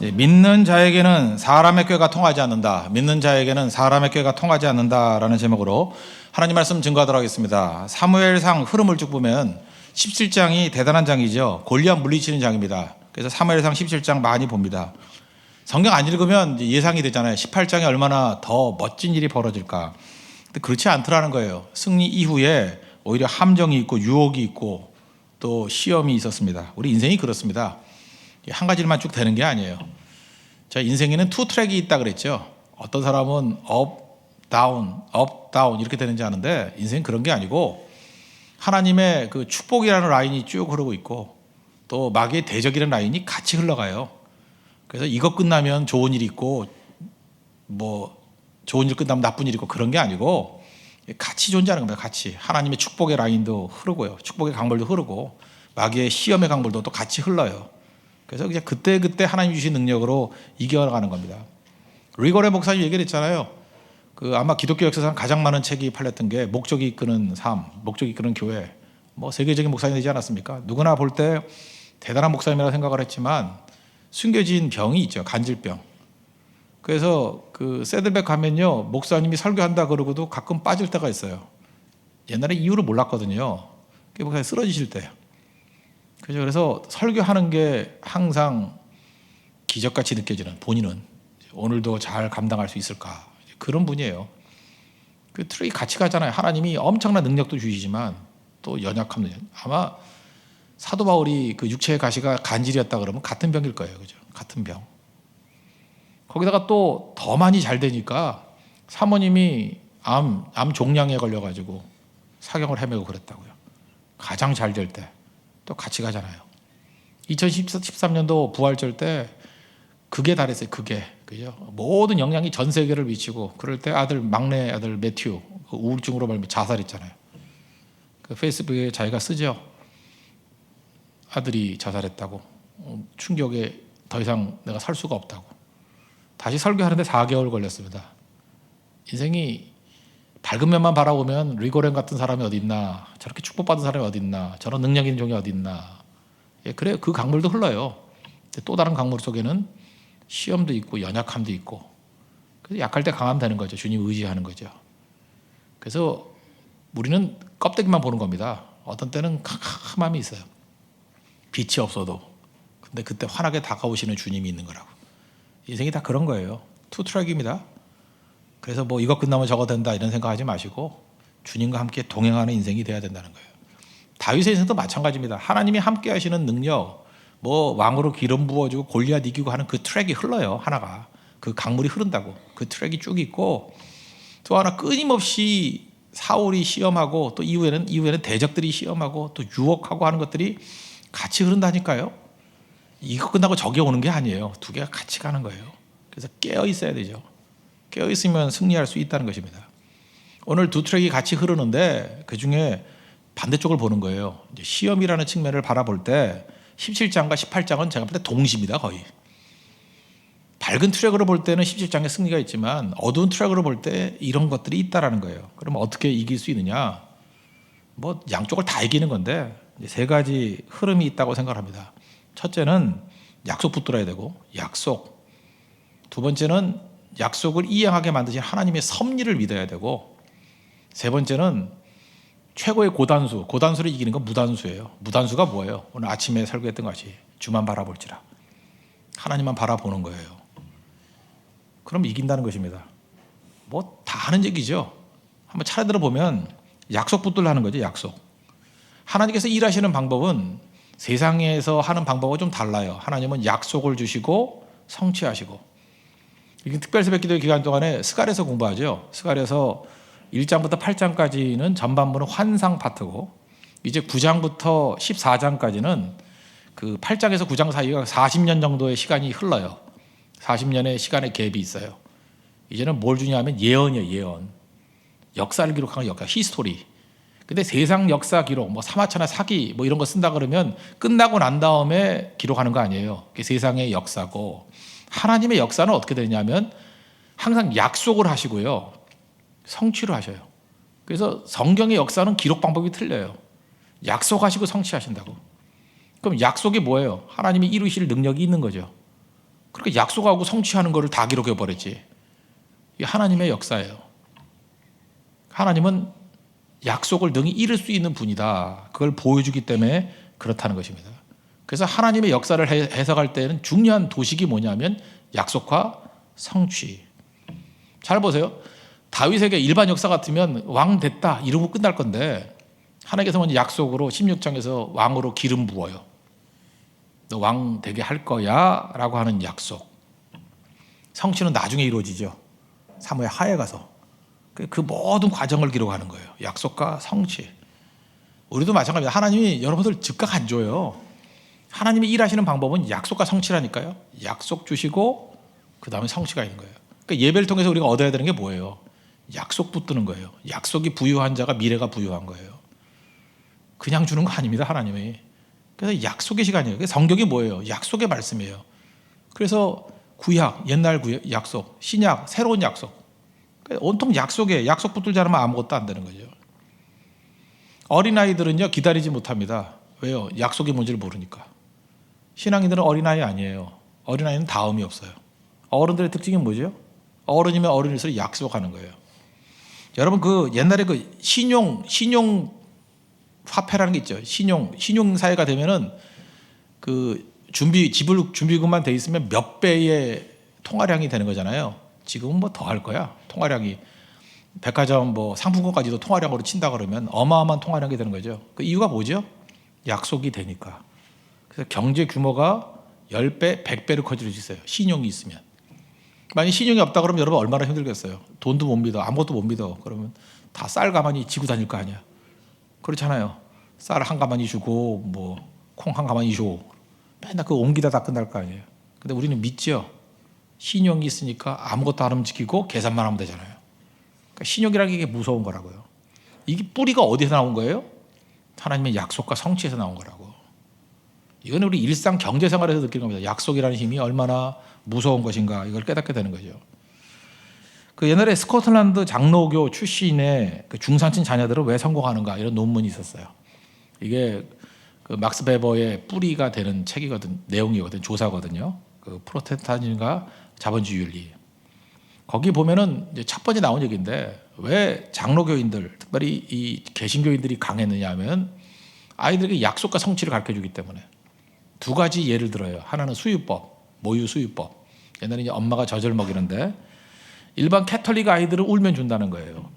믿는 자에게는 사람의 꾀가 통하지 않는다. 믿는 자에게는 사람의 꾀가 통하지 않는다라는 제목으로 하나님 말씀 증거하도록 하겠습니다. 사무엘상 흐름을 쭉 보면 17장이 대단한 장이죠. 골리앗 물리치는 장입니다. 그래서 사무엘상 17장 많이 봅니다. 성경 안 읽으면 예상이 되잖아요. 18장에 얼마나 더 멋진 일이 벌어질까. 근데 그렇지 않더라는 거예요. 승리 이후에 오히려 함정이 있고 유혹이 있고 또 시험이 있었습니다. 우리 인생이 그렇습니다. 한 가지만 쭉 되는 게 아니에요. 저 인생에는 투 트랙이 있다 그랬죠. 어떤 사람은 업, 다운 이렇게 되는지 아는데 인생은 그런 게 아니고 하나님의 그 축복이라는 라인이 쭉 흐르고 있고 또 마귀의 대적이라는 라인이 같이 흘러가요. 그래서 이것 끝나면 좋은 일이 있고 뭐 좋은 일 끝나면 나쁜 일이 있고 그런 게 아니고 같이 존재하는 겁니다. 같이 하나님의 축복의 라인도 흐르고요. 축복의 강물도 흐르고 마귀의 시험의 강물도 또 같이 흘러요. 그래서 이제 그때 하나님 주신 능력으로 이겨가는 겁니다. 리거레 목사님 얘기를 했잖아요. 아마 기독교 역사상 가장 많은 책이 팔렸던 게 목적이 이끄는 삶, 목적이 이끄는 교회. 뭐 세계적인 목사님 되지 않았습니까? 누구나 볼 때 대단한 목사님이라고 생각을 했지만 숨겨진 병이 있죠. 간질병. 그래서 새들백 가면요. 목사님이 설교한다 그러고도 가끔 빠질 때가 있어요. 옛날에 이유를 몰랐거든요. 목사님 쓰러지실 때요. 그래서 설교하는 게 항상 기적같이 느껴지는 본인은 오늘도 잘 감당할 수 있을까 그런 분이에요. 그 트랙이 같이 가잖아요. 하나님이 엄청난 능력도 주시지만 또 연약함도 아마 사도 바울이 그 육체의 가시가 간질이었다 그러면 같은 병일 거예요, 그죠? 같은 병. 거기다가 또 더 많이 잘 되니까 사모님이 암 종양에 걸려가지고 사경을 헤매고 그랬다고요. 가장 잘 될 때. 또 같이 가잖아요. 2013년도 부활절 때 극에 달했어요. 극에. 그죠? 모든 영향이 전 세계를 미치고 그럴 때 막내 아들 매튜 우울증으로 말미 자살했잖아요. 페이스북에 자기가 쓰죠. 아들이 자살했다고. 충격에 더 이상 내가 살 수가 없다고. 다시 설교하는데 4개월 걸렸습니다. 인생이 밝은 면만 바라보면 리고렌 같은 사람이 어디 있나, 저렇게 축복받은 사람이 어디 있나, 저런 능력 있는 종이 어디 있나. 그래요. 그 강물도 흘러요. 또 다른 강물 속에는 시험도 있고 연약함도 있고, 그래서 약할 때 강하면 되는 거죠. 주님 의지하는 거죠. 그래서 우리는 껍데기만 보는 겁니다. 어떤 때는 캄캄함이 있어요. 빛이 없어도. 근데 그때 환하게 다가오시는 주님이 있는 거라고. 인생이 다 그런 거예요. 투 트랙입니다. 그래서 뭐 이것 끝나면 저거 된다 이런 생각하지 마시고 주님과 함께 동행하는 인생이 돼야 된다는 거예요. 다윗의 인생도 마찬가지입니다. 하나님이 함께 하시는 능력, 뭐 왕으로 기름 부어주고 골리앗 이기고 하는 그 트랙이 흘러요. 하나가. 그 강물이 흐른다고. 그 트랙이 쭉 있고 또 하나 끊임없이 사울이 시험하고 또 이후에는 대적들이 시험하고 또 유혹하고 하는 것들이 같이 흐른다니까요. 이거 끝나고 저기 오는 게 아니에요. 두 개가 같이 가는 거예요. 그래서 깨어 있어야 되죠. 깨어 있으면 승리할 수 있다는 것입니다. 오늘 두 트랙이 같이 흐르는데 그중에 반대쪽을 보는 거예요. 이제 시험이라는 측면을 바라볼 때 17장과 18장은 제가 볼 때 동시입니다. 거의. 밝은 트랙으로 볼 때는 17장에 승리가 있지만 어두운 트랙으로 볼 때 이런 것들이 있다라는 거예요. 그럼 어떻게 이길 수 있느냐? 뭐 양쪽을 다 이기는 건데 세 가지 흐름이 있다고 생각합니다. 첫째는 약속 붙들어야 되고 약속. 두 번째는 약속을 이행하게 만드신 하나님의 섭리를 믿어야 되고 세 번째는 최고의 고단수를 이기는 건 무단수예요. 무단수가 뭐예요? 오늘 아침에 설교했던 것이 주만 바라볼지라 하나님만 바라보는 거예요. 그럼 이긴다는 것입니다. 뭐 다 하는 얘기죠. 한번 차례 들어보면 약속 붙들라는 거죠. 약속. 하나님께서 일하시는 방법은 세상에서 하는 방법과 좀 달라요. 하나님은 약속을 주시고 성취하시고. 특별 새벽 기도 기간 동안에 스갈에서 공부하죠. 스갈에서 1장부터 8장까지는 전반부는 환상 파트고 이제 9장부터 14장까지는 그 8장에서 9장 사이가 40년 정도의 시간이 흘러요. 40년의 시간의 갭이 있어요. 이제는 뭘 주냐면 예언이에요. 예언. 역사를 기록하는 역사, 히스토리. 근데 세상 역사 기록, 뭐 사마차나 사기 뭐 이런 거 쓴다 그러면 끝나고 난 다음에 기록하는 거 아니에요. 그게 세상의 역사고 하나님의 역사는 어떻게 되냐면 항상 약속을 하시고요. 성취를 하셔요. 그래서 성경의 역사는 기록 방법이 틀려요. 약속하시고 성취하신다고. 그럼 약속이 뭐예요? 하나님이 이루실 능력이 있는 거죠. 그러니까 약속하고 성취하는 거를 다 기록해 버렸지. 이게 하나님의 역사예요. 하나님은 약속을 능히 이룰 수 있는 분이다. 그걸 보여주기 때문에 그렇다는 것입니다. 그래서 하나님의 역사를 해석할 때는 중요한 도식이 뭐냐면 약속과 성취. 잘 보세요. 다윗에게 일반 역사 같으면 왕 됐다 이러고 끝날 건데 하나님께서 먼저 약속으로 16장에서 왕으로 기름 부어요. 너 왕 되게 할 거야 라고 하는 약속. 성취는 나중에 이루어지죠. 사무엘 하에 가서. 그 모든 과정을 기록하는 거예요. 약속과 성취. 우리도 마찬가지입니다. 하나님이 여러분들 즉각 안 줘요. 하나님이 일하시는 방법은 약속과 성취라니까요. 약속 주시고 그 다음에 성취가 있는 거예요. 그러니까 예배를 통해서 우리가 얻어야 되는 게 뭐예요? 약속 붙드는 거예요. 약속이 부유한 자가 미래가 부유한 거예요. 그냥 주는 거 아닙니다. 하나님이. 그래서 약속의 시간이에요. 성경이 뭐예요? 약속의 말씀이에요. 그래서 구약, 옛날 구약, 약속, 신약, 새로운 약속. 온통 약속에 약속 붙들지 않으면 아무것도 안 되는 거죠. 어린아이들은요 기다리지 못합니다. 왜요? 약속이 뭔지를 모르니까. 신앙인들은 어린아이 아니에요. 어린아이는 다음이 없어요. 어른들의 특징이 뭐죠? 어른이면 어른일수록 약속하는 거예요. 여러분 그 옛날에 그 신용 화폐라는 게 있죠. 신용 사회가 되면은 그 지불 준비금만 돼 있으면 몇 배의 통화량이 되는 거잖아요. 지금은 뭐 더 할 거야. 통화량이 백화점 뭐 상품권까지도 통화량으로 친다 그러면 어마어마한 통화량이 되는 거죠. 그 이유가 뭐죠? 약속이 되니까. 그래서 경제 규모가 10배, 100배로 커질 수 있어요. 신용이 있으면. 만약 신용이 없다 그러면 여러분 얼마나 힘들겠어요. 돈도 못 믿어. 아무것도 못 믿어. 그러면 다 쌀 가만히 지고 다닐 거 아니야. 그렇잖아요. 쌀 한 가마니 주고 뭐 콩 한 가마니 주고 맨날 그 옮기다 다 끝날 거 아니에요. 근데 우리는 믿죠. 신용이 있으니까 아무것도 안 움직이고 계산만 하면 되잖아요. 그러니까 신용이라는 게 무서운 거라고요. 이게 뿌리가 어디서 나온 거예요? 하나님의 약속과 성취에서 나온 거라고. 이건 우리 일상 경제생활에서 느끼는 겁니다. 약속이라는 힘이 얼마나 무서운 것인가 이걸 깨닫게 되는 거죠. 그 옛날에 스코틀랜드 장로교 출신의 그 중산층 자녀들은 왜 성공하는가 이런 논문이 있었어요. 이게 그 막스 베버의 뿌리가 되는 책이거든, 내용이거든, 조사거든요. 그 프로테스탄즘과 자본주의 윤리. 거기 보면은 이제 첫 번째 나온 얘기인데 왜 장로교인들, 특별히 이 개신교인들이 강했느냐면 아이들에게 약속과 성취를 가르쳐 주기 때문에. 두 가지 예를 들어요. 하나는 수유법, 모유 수유법. 옛날에 이제 엄마가 젖을 먹이는데 일반 캐톨릭 아이들은 울면 준다는 거예요.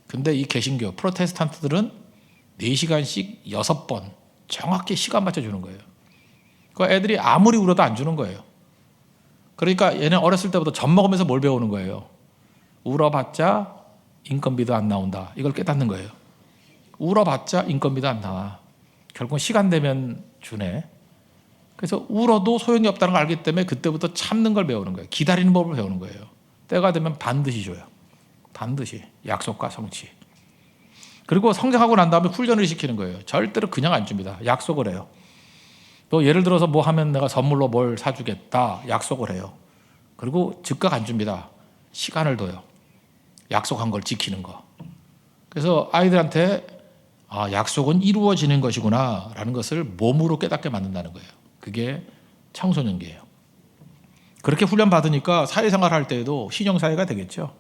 근데 이 개신교, 프로테스탄트들은 4시간씩 6번 정확히 시간 맞춰 주는 거예요. 그 애들이 아무리 울어도 안 주는 거예요. 그러니까 얘는 어렸을 때부터 젖 먹으면서 뭘 배우는 거예요? 울어봤자 인건비도 안 나온다. 이걸 깨닫는 거예요. 울어봤자 인건비도 안 나와. 결국 시간 되면 주네. 그래서 울어도 소용이 없다는 걸 알기 때문에 그때부터 참는 걸 배우는 거예요. 기다리는 법을 배우는 거예요. 때가 되면 반드시 줘요. 반드시. 약속과 성취. 그리고 성장하고 난 다음에 훈련을 시키는 거예요. 절대로 그냥 안 줍니다. 약속을 해요. 또 예를 들어서 뭐 하면 내가 선물로 뭘 사주겠다. 약속을 해요. 그리고 즉각 안 줍니다. 시간을 둬요. 약속한 걸 지키는 거. 그래서 아이들한테 약속은 이루어지는 것이구나 라는 것을 몸으로 깨닫게 만든다는 거예요. 그게 청소년기예요. 그렇게 훈련 받으니까 사회생활 할 때에도 신용사회가 되겠죠.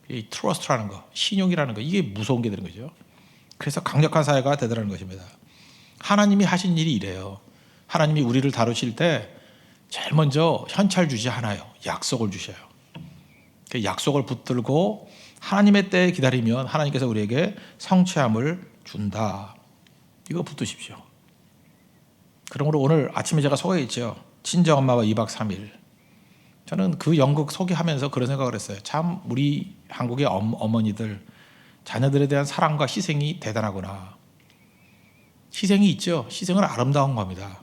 이 트러스트라는 거, 신용이라는 거, 이게 무서운 게 되는 거죠. 그래서 강력한 사회가 되더라는 것입니다. 하나님이 하신 일이 이래요. 하나님이 우리를 다루실 때 제일 먼저 현찰 주지 않아요. 약속을 주셔요. 그 약속을 붙들고 하나님의 때에 기다리면 하나님께서 우리에게 성취함을 준다. 이거 붙드십시오. 그러므로 오늘 아침에 제가 소개했죠. 친정엄마와 2박 3일. 저는 그 연극 소개하면서 그런 생각을 했어요. 참 우리 한국의 어머니들, 자녀들에 대한 사랑과 희생이 대단하구나. 희생이 있죠. 희생은 아름다운 겁니다.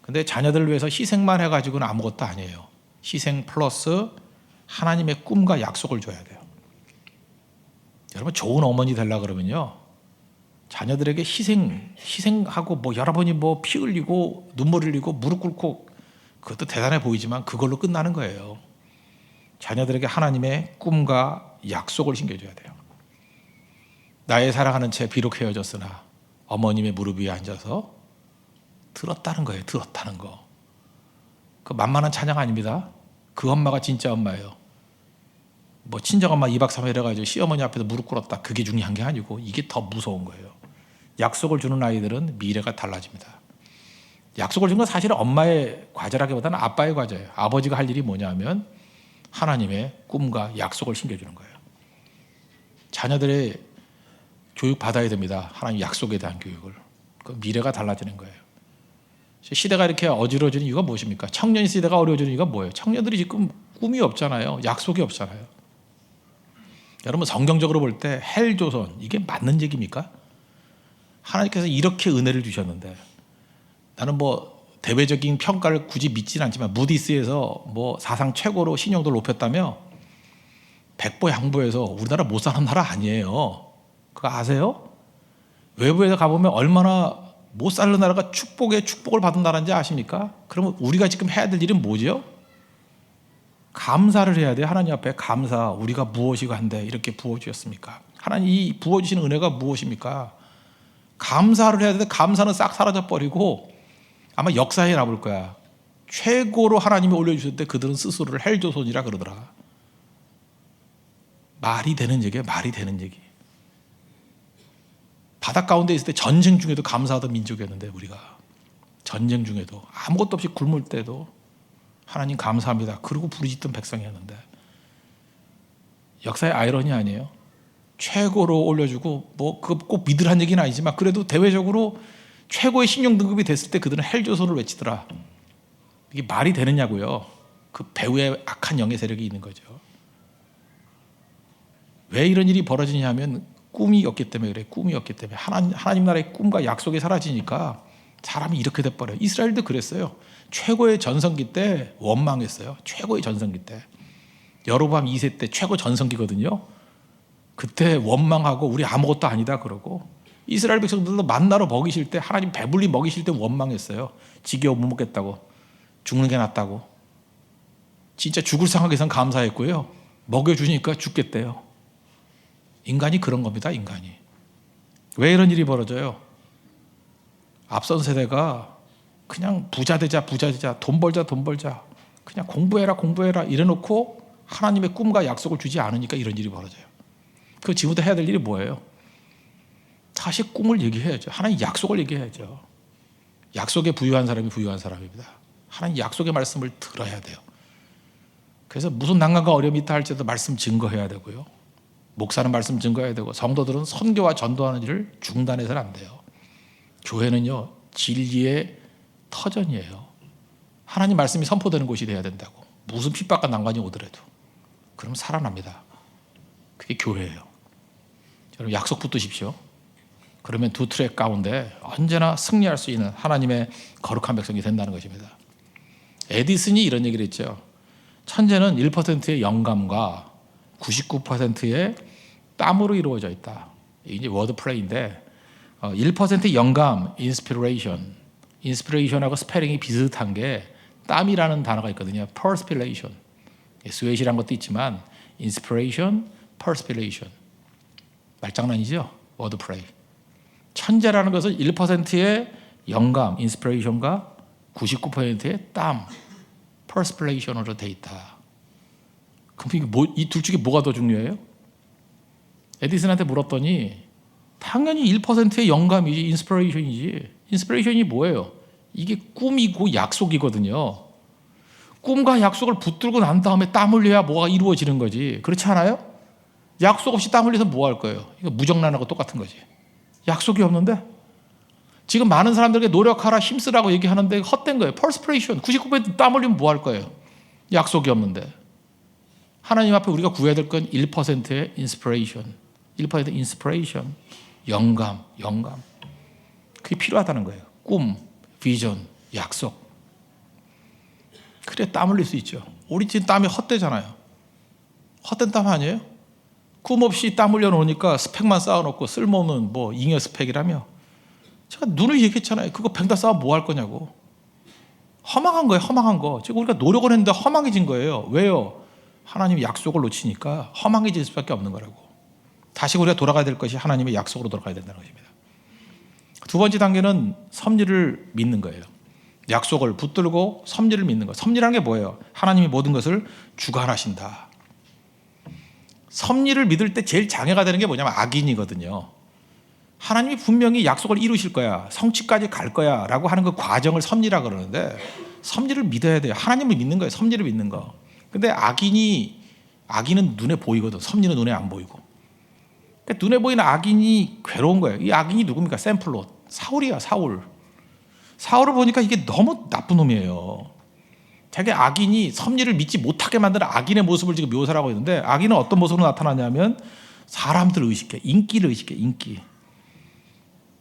근데 자녀들을 위해서 희생만 해가지고는 아무것도 아니에요. 희생 플러스 하나님의 꿈과 약속을 줘야 돼요. 여러분 좋은 어머니 되려고 그러면요. 자녀들에게 희생하고 뭐 여러분이 뭐 피 흘리고 눈물 흘리고 무릎 꿇고 그것도 대단해 보이지만 그걸로 끝나는 거예요. 자녀들에게 하나님의 꿈과 약속을 심겨줘야 돼요. 나의 사랑하는 채 비록 헤어졌으나 어머님의 무릎 위에 앉아서 들었다는 거예요. 들었다는 거. 그 만만한 찬양 아닙니다. 그 엄마가 진짜 엄마예요. 뭐 친정엄마 2박 3일 해가지고 시어머니 앞에서 무릎 꿇었다. 그게 중요한 게 아니고 이게 더 무서운 거예요. 약속을 주는 아이들은 미래가 달라집니다. 약속을 준 건 사실은 엄마의 과제라기보다는 아빠의 과제예요. 아버지가 할 일이 뭐냐면 하나님의 꿈과 약속을 심겨주는 거예요. 자녀들의 교육 받아야 됩니다. 하나님 약속에 대한 교육을. 그 미래가 달라지는 거예요. 시대가 이렇게 어지러지는 이유가 무엇입니까? 청년 시대가 어려워지는 이유가 뭐예요? 청년들이 지금 꿈이 없잖아요. 약속이 없잖아요. 여러분 성경적으로 볼 때 헬조선 이게 맞는 얘기입니까? 하나님께서 이렇게 은혜를 주셨는데 나는 뭐 대외적인 평가를 굳이 믿지는 않지만 무디스에서 뭐 사상 최고로 신용도를 높였다며 백보 양보해서 우리나라 못 사는 나라 아니에요. 그거 아세요? 외부에 가보면 얼마나 못 사는 나라가 축복에 축복을 받은 나라인지 아십니까? 그러면 우리가 지금 해야 될 일은 뭐죠? 감사를 해야 돼요. 하나님 앞에 감사. 우리가 무엇이 한데 이렇게 부어주셨습니까? 하나님 이 부어주시는 은혜가 무엇입니까? 감사를 해야 되는데 감사는 싹 사라져버리고 아마 역사에 남을 거야. 최고로 하나님이 올려주실 때 그들은 스스로를 헬조선이라 그러더라. 말이 되는 얘기예요. 말이 되는 얘기. 바닷 가운데 있을 때 전쟁 중에도 감사하던 민족이었는데 우리가 전쟁 중에도 아무것도 없이 굶을 때도 하나님 감사합니다. 그러고 부르짖던 백성이었는데 역사의 아이러니 아니에요? 최고로 올려주고 뭐 그거 꼭 믿으란 얘기는 아니지만 그래도 대외적으로 최고의 신용 등급이 됐을 때 그들은 헬조선을 외치더라. 이게 말이 되느냐고요. 그 배후에 악한 영의 세력이 있는 거죠. 왜 이런 일이 벌어지냐면 꿈이 없기 때문에 그래. 꿈이 없기 때문에 하나님 나라의 꿈과 약속이 사라지니까 사람이 이렇게 돼버려요. 이스라엘도 그랬어요. 최고의 전성기 때 원망했어요. 최고의 전성기 때 여로보암 2세 때 최고 전성기거든요. 그때 원망하고 우리 아무것도 아니다 그러고 이스라엘 백성들도 만나러 먹이실 때 하나님 배불리 먹이실 때 원망했어요. 지겨워 못 먹겠다고 죽는 게 낫다고 진짜 죽을 상황에선 감사했고요. 먹여주니까 죽겠대요. 인간이 그런 겁니다. 인간이. 왜 이런 일이 벌어져요? 앞선 세대가 그냥 부자 되자 돈 벌자 그냥 공부해라 이래놓고 하나님의 꿈과 약속을 주지 않으니까 이런 일이 벌어져요. 그 지금부터 해야 될 일이 뭐예요? 다시 꿈을 얘기해야죠. 하나님 약속을 얘기해야죠. 약속에 부유한 사람이 부유한 사람입니다. 하나님 약속의 말씀을 들어야 돼요. 그래서 무슨 난관과 어려움이 있다 할지라도 말씀 증거해야 되고요. 목사는 말씀 증거해야 되고 성도들은 선교와 전도하는 일을 중단해서는 안 돼요. 교회는요 진리의 터전이에요. 하나님 말씀이 선포되는 곳이 돼야 된다고. 무슨 핍박과 난관이 오더라도 그럼 살아납니다. 그게 교회예요. 여러분 약속 붙드십시오. 그러면 두 트랙 가운데 언제나 승리할 수 있는 하나님의 거룩한 백성이 된다는 것입니다. 에디슨이 이런 얘기를 했죠. 천재는 1%의 영감과 99%의 땀으로 이루어져 있다. 이게 워드플레이인데 1%의 영감, 인스피레이션하고 스페링이 비슷한 게 땀이라는 단어가 있거든요. perspiration. 스웨이시라는 것도 있지만 inspiration, perspiration. 말장난이죠. 워드플레이. 천재라는 것은 1%의 영감, 인스피레이션과 99%의 땀, perspiration으로 돼 있다. 그럼 이 둘 중에 뭐가 더 중요해요? 에디슨한테 물었더니 당연히 1%의 영감이지 인스피레이션이지. 인스피레이션이 뭐예요? 이게 꿈이고 약속이거든요. 꿈과 약속을 붙들고 난 다음에 땀 흘려야 뭐가 이루어지는 거지. 그렇지 않아요? 약속 없이 땀 흘려서 뭐 할 거예요? 이거 무정란하고 똑같은 거지. 약속이 없는데 지금 많은 사람들에게 노력하라 힘쓰라고 얘기하는데 헛된 거예요. perspiration 99%땀 흘리면 뭐 할 거예요? 약속이 없는데. 하나님 앞에 우리가 구해야 될 건 1%의 inspiration, 1%의 inspiration, 영감. 그게 필요하다는 거예요. 꿈, 비전, 약속. 그래 땀 흘릴 수 있죠. 우리 지금 땀이 헛되잖아요. 헛된 땀 아니에요? 꿈 없이 땀 흘려놓으니까 스펙만 쌓아놓고 쓸모없는 뭐 잉여 스펙이라며. 제가 눈을 얘기했잖아요. 그거 뱅다 쌓아 뭐 할 거냐고. 허망한 거예요. 허망한 거. 지금 우리가 노력을 했는데 허망해진 거예요. 왜요? 하나님이 약속을 놓치니까 허망해질 수밖에 없는 거라고. 다시 우리가 돌아가야 될 것이 하나님의 약속으로 돌아가야 된다는 것입니다. 두 번째 단계는 섭리를 믿는 거예요. 약속을 붙들고 섭리를 믿는 것. 섭리라는 게 뭐예요? 하나님이 모든 것을 주관하신다. 섭리를 믿을 때 제일 장애가 되는 게 뭐냐면 악인이거든요. 하나님이 분명히 약속을 이루실 거야, 성취까지 갈 거야 라고 하는 그 과정을 섭리라 그러는데, 섭리를 믿어야 돼요. 하나님을 믿는 거예요. 섭리를 믿는 거. 근데 악인은 눈에 보이거든. 섭리는 눈에 안 보이고. 그러니까 눈에 보이는 악인이 괴로운 거예요. 이 악인이 누굽니까? 샘플로 사울이야. 사울을 보니까 이게 너무 나쁜 놈이에요. 자기 악인이 섭리를 믿지 못하게 만드는 악인의 모습을 지금 묘사를 하고 있는데, 악인은 어떤 모습으로 나타나냐면 사람들을 의식해. 인기를 의식해. 인기.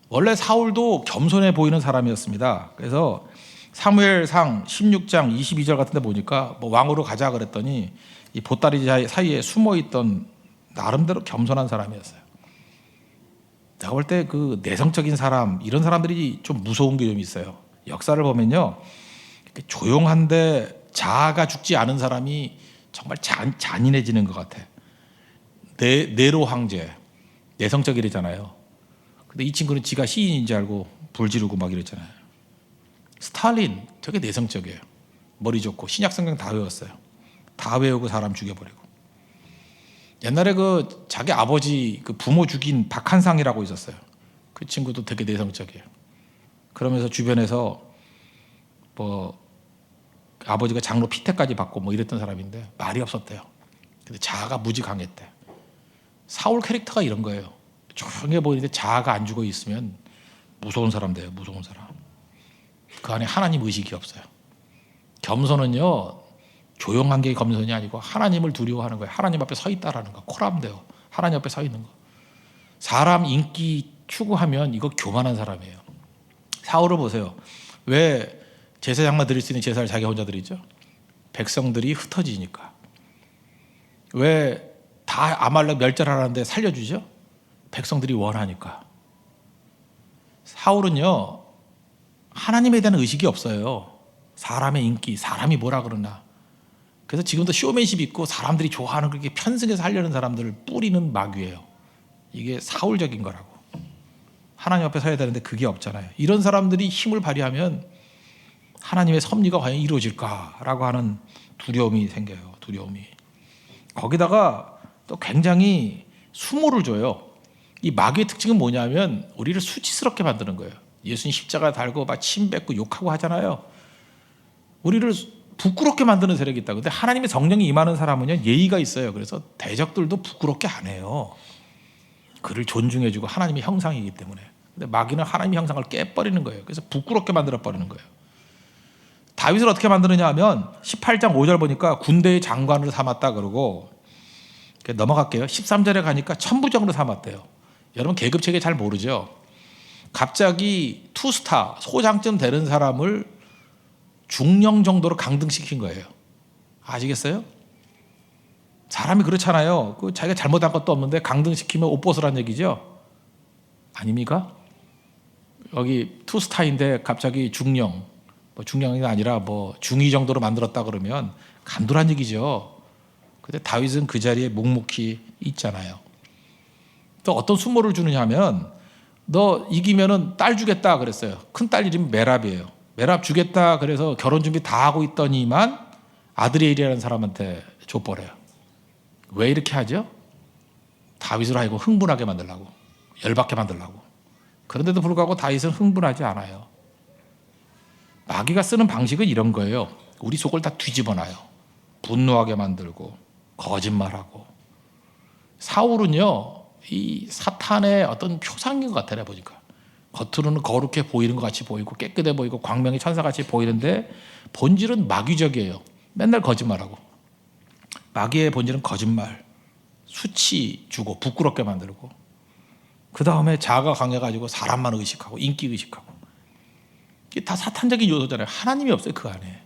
원래 사울도 겸손해 보이는 사람이었습니다. 그래서 사무엘상 16장 22절 같은 데 보니까 뭐 왕으로 가자 그랬더니 이 보따리 사이에 숨어 있던 나름대로 겸손한 사람이었어요. 제가 볼 때 그 내성적인 사람, 이런 사람들이 좀 무서운 게 좀 있어요. 역사를 보면요, 조용한데 자아가 죽지 않은 사람이 정말 잔인해지는 것 같아. 네로 황제, 내성적이래잖아요. 근데 이 친구는 지가 시인인 줄 알고 불 지르고 막 이랬잖아요. 스탈린 되게 내성적이에요. 머리 좋고 신약 성경 다 외웠어요. 다 외우고 사람 죽여버리고. 옛날에 그 자기 아버지 그 부모 죽인 박한상이라고 있었어요. 그 친구도 되게 내성적이에요. 그러면서 주변에서 뭐 아버지가 장로 피태까지 받고 뭐 이랬던 사람인데 말이 없었대요. 근데 자아가 무지 강했대. 사울 캐릭터가 이런 거예요. 조용해 보이는데 자아가 안 죽어 있으면 무서운 사람 돼요. 무서운 사람. 그 안에 하나님 의식이 없어요. 겸손은요, 조용한 게 겸손이 아니고 하나님을 두려워하는 거예요. 하나님 앞에 서 있다라는 거. 코람돼요. 하나님 앞에 서 있는 거. 사람 인기 추구하면 이거 교만한 사람이에요. 사울을 보세요. 왜 제사장만 드릴 수 있는 제사를 자기 혼자 드리죠? 백성들이 흩어지니까. 왜 다 아말렉 멸절하라는데 살려주죠? 백성들이 원하니까. 사울은요, 하나님에 대한 의식이 없어요. 사람의 인기, 사람이 뭐라 그러나. 그래서 지금도 쇼맨십 있고 사람들이 좋아하는 그렇게 편승해서 하려는 사람들을 뿌리는 마귀예요. 이게 사울적인 거라고. 하나님 앞에 서야 되는데 그게 없잖아요. 이런 사람들이 힘을 발휘하면 하나님의 섭리가 과연 이루어질까라고 하는 두려움이 생겨요. 두려움이. 거기다가 또 굉장히 수모를 줘요. 이 마귀의 특징은 뭐냐면 우리를 수치스럽게 만드는 거예요. 예수님 십자가 달고 막 침 뱉고 욕하고 하잖아요. 우리를 부끄럽게 만드는 세력이 있다. 근데 하나님의 성령이 임하는 사람은요, 예의가 있어요. 그래서 대적들도 부끄럽게 안 해요. 그를 존중해주고 하나님의 형상이기 때문에. 근데 마귀는 하나님의 형상을 깨버리는 거예요. 그래서 부끄럽게 만들어버리는 거예요. 다윗을 어떻게 만드느냐 하면 18장 5절 보니까 군대의 장관으로 삼았다 그러고, 넘어갈게요. 13절에 가니까 천부장으로 삼았대요. 여러분 계급체계 잘 모르죠? 갑자기 투스타, 소장쯤 되는 사람을 중령 정도로 강등시킨 거예요. 아시겠어요? 사람이 그렇잖아요. 그 자기가 잘못한 것도 없는데 강등시키면 옷 벗으란 얘기죠? 아닙니까? 여기 투스타인데 갑자기 중령, 뭐 중령이 아니라 뭐 중위 정도로 만들었다 그러면 간두란 얘기죠. 근데 다윗은 그 자리에 묵묵히 있잖아요. 또 어떤 수모를 주느냐 하면, 너 이기면은 딸 주겠다 그랬어요. 큰 딸 이름이 메랍이에요. 메랍 주겠다 그래서 결혼 준비 다 하고 있더니만 아드리엘이라는 사람한테 줘버려요. 왜 이렇게 하죠? 다윗을 하여금 흥분하게 만들려고, 열받게 만들려고. 그런데도 불구하고 다윗은 흥분하지 않아요. 마귀가 쓰는 방식은 이런 거예요. 우리 속을 다 뒤집어놔요. 분노하게 만들고 거짓말하고. 사울은요, 이 사탄의 어떤 표상인 것 같아요. 보니까 겉으로는 거룩해 보이는 것 같이 보이고 깨끗해 보이고 광명의 천사같이 보이는데 본질은 마귀적이에요. 맨날 거짓말하고. 마귀의 본질은 거짓말, 수치 주고 부끄럽게 만들고, 그 다음에 자아가 강해가지고 사람만 의식하고 인기 의식하고. 이게 다 사탄적인 요소잖아요. 하나님이 없어요, 그 안에.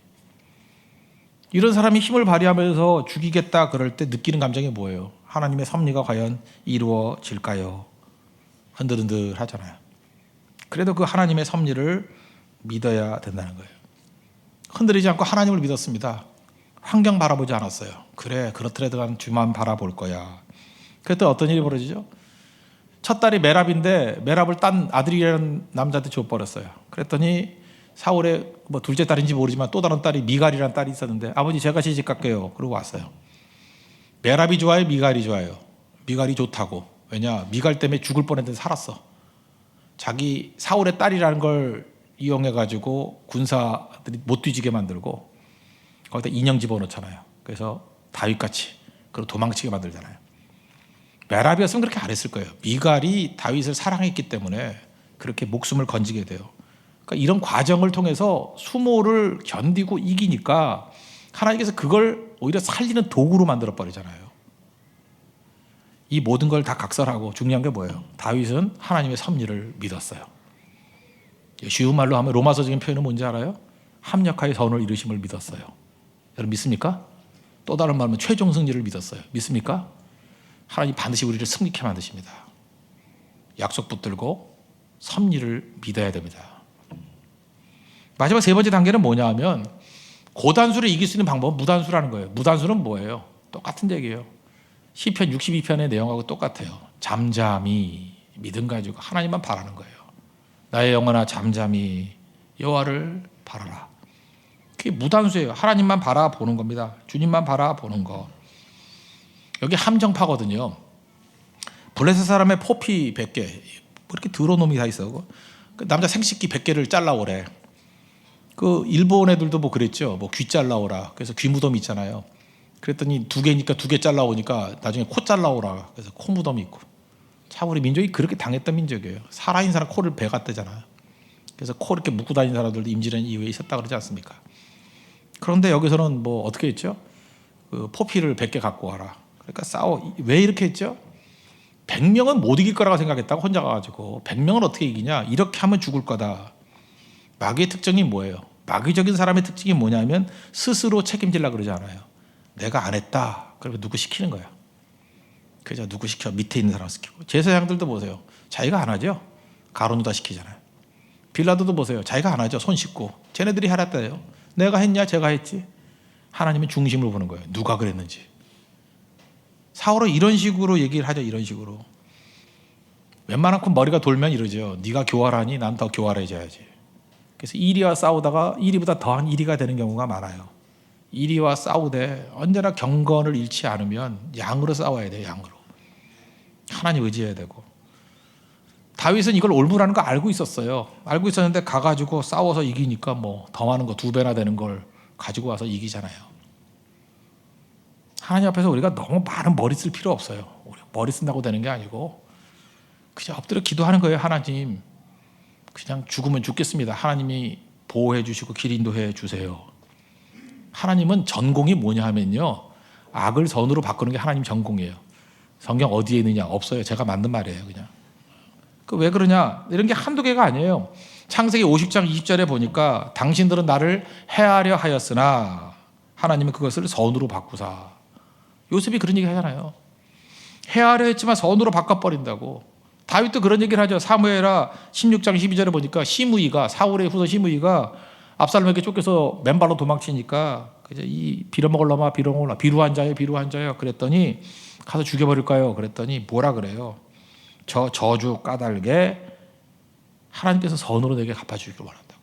이런 사람이 힘을 발휘하면서 죽이겠다 그럴 때 느끼는 감정이 뭐예요? 하나님의 섭리가 과연 이루어질까요? 흔들흔들 하잖아요. 그래도 그 하나님의 섭리를 믿어야 된다는 거예요. 흔들리지 않고 하나님을 믿었습니다. 환경 바라보지 않았어요. 그래, 그렇더라도 난 주만 바라볼 거야. 그랬더니 어떤 일이 벌어지죠? 첫 딸이 메랍인데 메랍을 딴 아들이라는 남자한테 줘버렸어요. 그랬더니 사울의 뭐 둘째 딸인지 모르지만 또 다른 딸이 미갈이라는 딸이 있었는데 아버지 제가 시집 갈게요. 그러고 왔어요. 메랍이 좋아요? 미갈이 좋아요? 미갈이 좋다고. 왜냐? 미갈 때문에 죽을 뻔했는데 살았어. 자기 사울의 딸이라는 걸 이용해가지고 군사들이 못 뒤지게 만들고 거기다 인형 집어넣잖아요. 그래서 다윗같이 그리고 도망치게 만들잖아요. 메랍이었으면 그렇게 안 했을 거예요. 미갈이 다윗을 사랑했기 때문에 그렇게 목숨을 건지게 돼요. 그러니까 이런 과정을 통해서 수모를 견디고 이기니까 하나님께서 그걸 오히려 살리는 도구로 만들어 버리잖아요. 이 모든 걸 다 각설하고 중요한 게 뭐예요? 다윗은 하나님의 섭리를 믿었어요. 쉬운 말로 하면 로마서적인 표현은 뭔지 알아요? 합력하여 선을 이루심을 믿었어요. 여러분 믿습니까? 또 다른 말로 최종 승리를 믿었어요. 믿습니까? 하나님 반드시 우리를 승리케 만드십니다. 약속 붙들고 섭리를 믿어야 됩니다. 마지막 세 번째 단계는 뭐냐 하면 고단수를 이길 수 있는 방법은 무단수라는 거예요. 무단수는 뭐예요? 똑같은 얘기예요. 시편 62편의 내용하고 똑같아요. 잠잠히 믿음 가지고 하나님만 바라는 거예요. 나의 영혼아 잠잠히 여호와를 바라라. 그게 무단수예요. 하나님만 바라보는 겁니다. 주님만 바라보는 거. 여기 함정파거든요. 블레셋 사람의 포피 100개 이렇게 더러운 놈이 다 있어. 그 남자 생식기 100개를 잘라오래. 그 일본 애들도 뭐 그랬죠. 뭐 귀 잘라오라. 그래서 귀 무덤 있잖아요. 그랬더니 2개니까 2개 잘라오니까 나중에 코 잘라오라. 그래서 코 무덤이 있고. 참 우리 민족이 그렇게 당했던 민족이에요. 살아있는 사람 코를 베갔대잖아요. 그래서 코 이렇게 묶고 다니는 사람들도 임진왜란 이후에 있었다 그러지 않습니까? 그런데 여기서는 뭐 어떻게 했죠? 그 포피를 100개 갖고 와라. 그러니까 싸워. 왜 이렇게 했죠? 100명은 못 이길 거라고 생각했다고 혼자 가가지고 100명은 어떻게 이기냐? 이렇게 하면 죽을 거다. 마귀의 특징이 뭐예요? 마귀적인 사람의 특징이 뭐냐면 스스로 책임지려고 그러지 않아요. 내가 안 했다. 그러면 누구 시키는 거야. 그죠? 누구 시켜? 밑에 있는 사람 시키고. 제사장들도 보세요. 자기가 안 하죠. 가론유다 시키잖아요. 빌라도도 보세요. 자기가 안 하죠. 손 씻고. 쟤네들이 하랬다요. 내가 했냐? 제가 했지. 하나님은 중심으로 보는 거예요. 누가 그랬는지. 사울은 이런 식으로 얘기를 하죠. 이런 식으로. 웬만큼 머리가 돌면 이러죠. 네가 교활하니 난 더 교활해져야지. 그래서 이리와 싸우다가 이리보다 더한 이리가 되는 경우가 많아요. 이리와 싸우되 언제나 경건을 잃지 않으면 양으로 싸워야 돼요. 양으로. 하나님 의지해야 되고. 다윗은 이걸 올무라는 거 알고 있었어요. 알고 있었는데 가가지고 싸워서 이기니까 뭐 더 많은 거 2배나 되는 걸 가지고 와서 이기잖아요. 하나님 앞에서 우리가 너무 많은 머리 쓸 필요 없어요. 우리 머리 쓴다고 되는 게 아니고 그냥 엎드려 기도하는 거예요. 하나님 그냥 죽으면 죽겠습니다. 하나님이 보호해 주시고 길 인도해 주세요. 하나님은 전공이 뭐냐 하면요. 악을 선으로 바꾸는 게 하나님 전공이에요. 성경 어디에 있느냐? 없어요. 제가 만든 말이에요. 그냥. 왜 그러냐? 이런 게 한두 개가 아니에요. 창세기 50장 20절에 보니까 당신들은 나를 해하려 하였으나 하나님은 그것을 선으로 바꾸사. 요셉이 그런 얘기 하잖아요. 해하려 했지만 선으로 바꿔버린다고. 다윗도 그런 얘기를 하죠. 사무엘하 16장 12절에 보니까 시므이가 사울의 후손 시므이가 압살롬에게 쫓겨서 맨발로 도망치니까 이 빌어먹을라마 빌어먹을라 비루한 자요 그랬더니 가서 죽여버릴까요? 그랬더니 뭐라 그래요? 저 저주 까닭에 하나님께서 선으로 내게 갚아주기를 원한다고.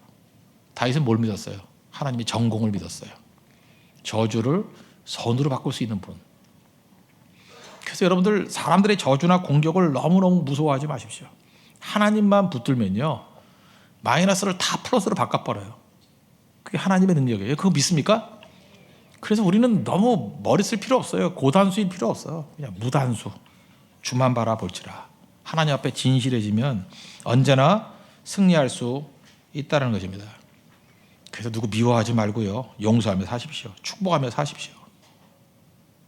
다윗은 뭘 믿었어요? 하나님의 전공을 믿었어요. 저주를 선으로 바꿀 수 있는 분. 그래서 여러분들 사람들의 저주나 공격을 너무너무 무서워하지 마십시오. 하나님만 붙들면요 마이너스를 다 플러스로 바꿔버려요. 그게 하나님의 능력이에요. 그거 믿습니까? 그래서 우리는 너무 머리 쓸 필요 없어요. 고단수일 필요 없어요. 그냥 무단수. 주만 바라볼지라. 하나님 앞에 진실해지면 언제나 승리할 수 있다는 것입니다. 그래서 누구 미워하지 말고요. 용서하며 사십시오. 축복하며 사십시오.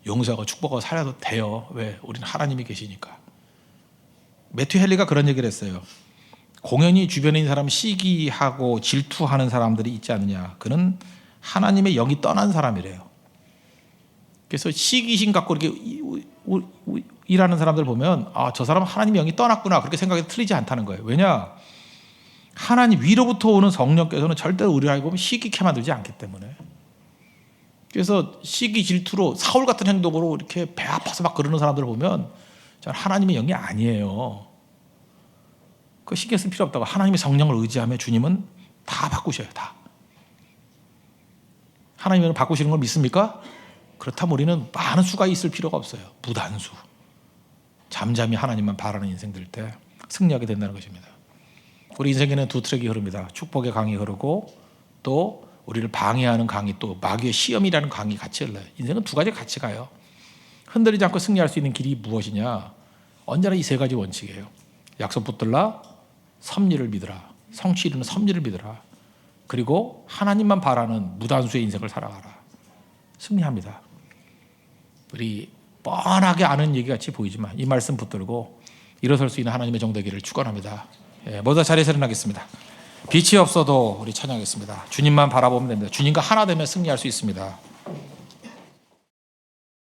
용서하고 축복하고 살아도 돼요. 왜? 우리는 하나님이 계시니까. 매튜 헨리가 그런 얘기를 했어요. 공연히 주변에 있는 사람 시기하고 질투하는 사람들이 있지 않느냐. 그는 하나님의 영이 떠난 사람이래요. 그래서 시기심 갖고 이렇게 일하는 사람들 보면 저 사람은 하나님의 영이 떠났구나 그렇게 생각해도 틀리지 않다는 거예요. 왜냐? 하나님 위로부터 오는 성령께서는 절대로 우리를 알고 보면 시기케 만들지 않기 때문에. 그래서 시기 질투로 사울 같은 행동으로 이렇게 배 아파서 막 그러는 사람들을 보면 저는 하나님의 영이 아니에요. 그 신경 쓸 필요 없다고. 하나님의 성령을 의지하며 주님은 다 바꾸셔요. 다. 하나님은 바꾸시는 걸 믿습니까? 그렇다면 우리는 많은 수가 있을 필요가 없어요. 무단수. 잠잠히 하나님만 바라는 인생 될 때 승리하게 된다는 것입니다. 우리 인생에는 두 트랙이 흐릅니다. 축복의 강이 흐르고 또 우리를 방해하는 강이, 또 마귀의 시험이라는 강이 같이 흘러요. 인생은 두 가지 같이 가요. 흔들리지 않고 승리할 수 있는 길이 무엇이냐? 언제나 이 세 가지 원칙이에요. 약속 붙들라, 섭리를 믿으라, 성취 이루는 섭리를 믿으라, 그리고 하나님만 바라는 무단수의 인생을 살아가라. 승리합니다. 우리 뻔하게 아는 얘기같이 보이지만 이 말씀 붙들고 일어설 수 있는 하나님의 정되기를 축원합니다. 모두 자리에서 일어나겠습니다. 빛이 없어도 우리 찬양하겠습니다. 주님만 바라보면 됩니다. 주님과 하나 되면 승리할 수 있습니다.